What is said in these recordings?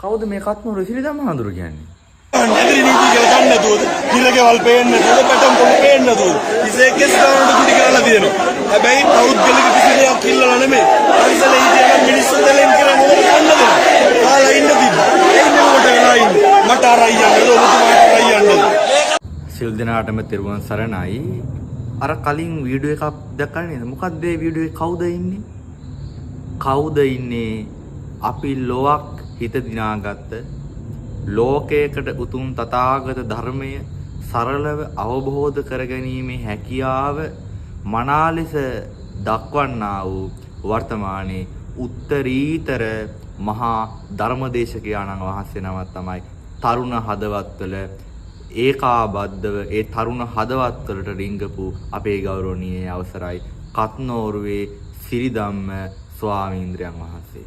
කවුද මේ කත්නෝර සිරිදම් මහඳුරු කියන්නේ? නැගරි නීති කියලා ගන්න නැතුවද? හිරකවල් පේන්න නැතුවද? පැටම් පොඩි පේන්න නැතුවද? ඉසේකස් ගන්නට කුටි කරලා තියෙනවා. හැබැයි පෞද්ගලික කිසි දෙයක් කිල්ලලා නෙමෙයි. පරිසරයේ ඉතින් මිනිස්සු දෙලෙන් කරන්නේ මොකක්ද දෙනවා. කාලා ඉන්න තිබ්බා. ඒ නෙමෙවට වෙලා ඉන්නේ. මට අරයි යන්නද? ඔබතුමාට අරයි යන්නද? සිල් දනාටම තෙරුවන් සරණයි. අර කලින් වීඩියෝ එකක් දැක්කා නේද? මොකක්ද මේ වීඩියෝ එකේ කවුද ඉන්නේ? කවුද ඉන්නේ? අපි ලොවක් හිත දිනාගත්ත ලෝකයකට උතුම් තථාගත ධර්මය සරලව අවබෝධ කරගැනීමේ හැකියාව මනා ලෙස දක්වන්නා වූ වර්තමානයේ උත්තරීතර මහා ධර්මදේශකයාණන් වහන්සේ නමක් තමයි තරුණ හදවත්වල ඒකාබද්ධව ඒ තරුණ හදවත්වලට රිංගපු අපේ ගෞරවනීය අවසරයි කත්නෝරුවේ සිරිධම්ම ස්වාමීන්ද්‍රයන් වහන්සේ.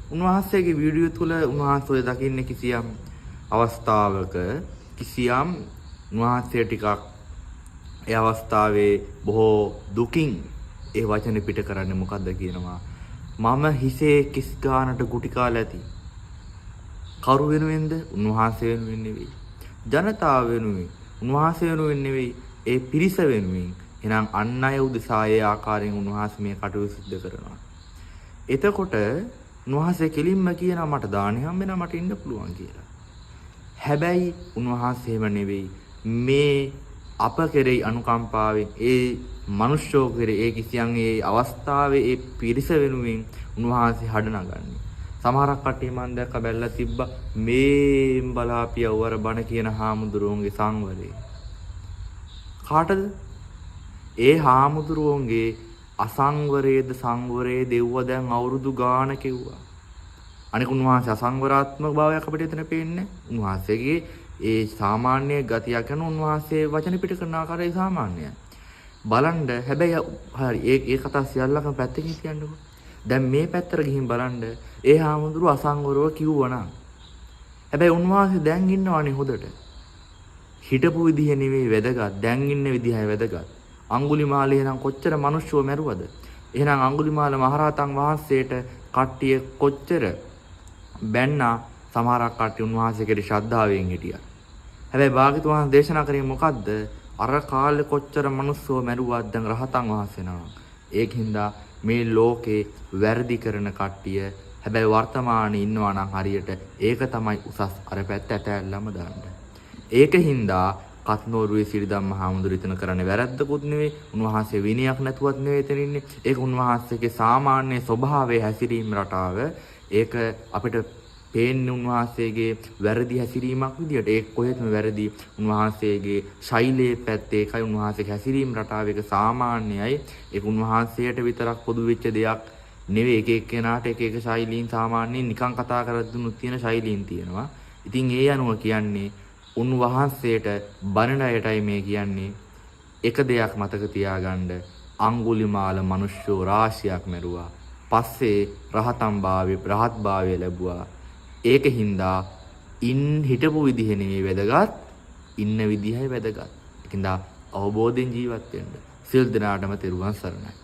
උන්වහන්සේගේ වීඩියෝ තුල උන්වහන්සේ දකින්නේ කිසියම් අවස්ථාවක කිසියම් උන්වහන්සේ ටිකක් ඒ අවස්ථාවේ බොහෝ දුකින් ඒ වචන පිට කරන්නේ මොකද්ද කියනවා. මම හිසේ කිස් ගානට ගුටි කාලා ඇති. කරු වෙනුවෙන්ද? උන්වහන්සේ වෙනුවෙන් නෙවෙයි. ජනතාව වෙනුවෙන්. උන්වහන්සේ වෙනුවෙන් නෙවෙයි. ඒ පිරිස වෙනුවෙන්. එහෙනම් අන් අය උදෙසා ඒ ආකාරයෙන් උන්වහන්සේ මේ කටයුතු සිදු කරනවා. එතකොට උන්වහන්සේ කෙලින්ම කියනවා මට දානි හම්බ වෙනවා මට ඉන්න පුළුවන් කියලා. හැබැයි උන්වහන්සේම නෙවෙයි මේ අප කෙරෙහි අනුකම්පාවෙන් ඒ මනුෂ්‍යෝ කෙරෙහි ඒ කිසියම් ඒ අවස්ථාවේ ඒ පිරිස වෙනුවෙන් උන්වහන්සේ හඩ නගන්නේ. සමහරක් කට්ටිය මන් දැක්ක බැලලා තිබ්බා මේ බලාපියව වර බණ කියන හාමුදුරුවන්ගේ සංවරේ. කාටද? ඒ හාමුදුරුවන්ගේ අසංවරයේද සංවරයේ දෙව්ව දැන් අවුරුදු ගාන කෙව්වා. අනික උන්වහන්සේ අසංවරාත්මක භාවයක් අපිට එතන පේන්නේ. උන්වහන්සේගේ ඒ සාමාන්‍ය ගතියක් යන උන්වහන්සේ වචන පිට කරන ආකාරය සාමාන්‍යයි. බලන්න හැබැයි හරි ඒ කතා සියල්ලකම පැත්තකින් කියන්නකො. දැන් මේ පැත්තට ගිහින් බලන්න ඒ හාමුදුරුව අසංවරව කිව්වනම් හැබැයි උන්වහන්සේ දැන් ඉන්නවනේ හොදට. හිටපු විදිහ නෙවෙයි වැදගත්. දැන් ඉන්න විදිහයි වැදගත්. අඟුලිමාලේ නම් කොච්චර මිනිස්සුව මැරුවද? එහෙනම් අඟුලිමාල මහරහතන් වහන්සේට කට්ටිය කොච්චර බැන්නා සමහරක් කට්ටිය උන්වහන්සේ කෙරෙහි ශ්‍රද්ධාවෙන් හිටියා. හැබැයි භාග්‍යතුන් වහන්සේ දේශනා කරේ මොකද්ද? අර කාලේ කොච්චර මිනිස්සුව මැරුවත් දැන් රහතන් වහන්සේ නමක්. ඒකින්ද මේ ලෝකේ වැරදි කරන කට්ටිය හැබැයි වර්තමානයේ ඉන්නවා නම් හරියට ඒක තමයි උසස් අර පැත්ත ඇතැල්ලම දාන්න. ඒකින්ද කත්නෝරුවේ සිරිධම්ම හාමුදුරුවෝ එතන කරන්නේ වැරද්දකුත් නෙවෙයි. උන්වහන්සේ විනයක් නැතුවත් නෙවෙයි එතන ඉන්නේ. ඒක උන්වහන්සේගේ සාමාන්‍ය ස්වභාවයේ හැසිරීම රටාව. ඒක අපිට පේන්නේ උන්වහන්සේගේ වැරදි හැසිරීමක් විදියට. ඒක කොහෙත්ම වැරදි. උන්වහන්සේගේ ශෛලයේ පැත්තේ ඒකයි උන්වහන්සේගේ හැසිරීම රටාව එක සාමාන්‍යයි. ඒක උන්වහන්සේට විතරක් පොදු වෙච්ච දෙයක් නෙවෙයි. එක එක්කෙනාට එක එක ශෛලීන් සාමාන්‍යයෙන් නිකන් කතා කරද්දිනුත් තියෙන ශෛලීන් තියෙනවා. ඉතින් ඒ අනුව කියන්නේ උන්වහන්සේට බණන අයටයි මේ කියන්නේ. එක දෙයක් මතක තියාගන්න. අඟුලිමාල මිනිස්සු රාශියක් මැරුවා. පස්සේ රහත් භාවය ලැබුවා. ඒකින්ද හිටපු විදිහ නෙවෙයි වැදගත්. ඉන්න විදිහයි වැදගත්. ඒකින්ද අවබෝධයෙන් ජීවත් වෙන්න. සිල් දනාටම තෙරුවන් සරණයි.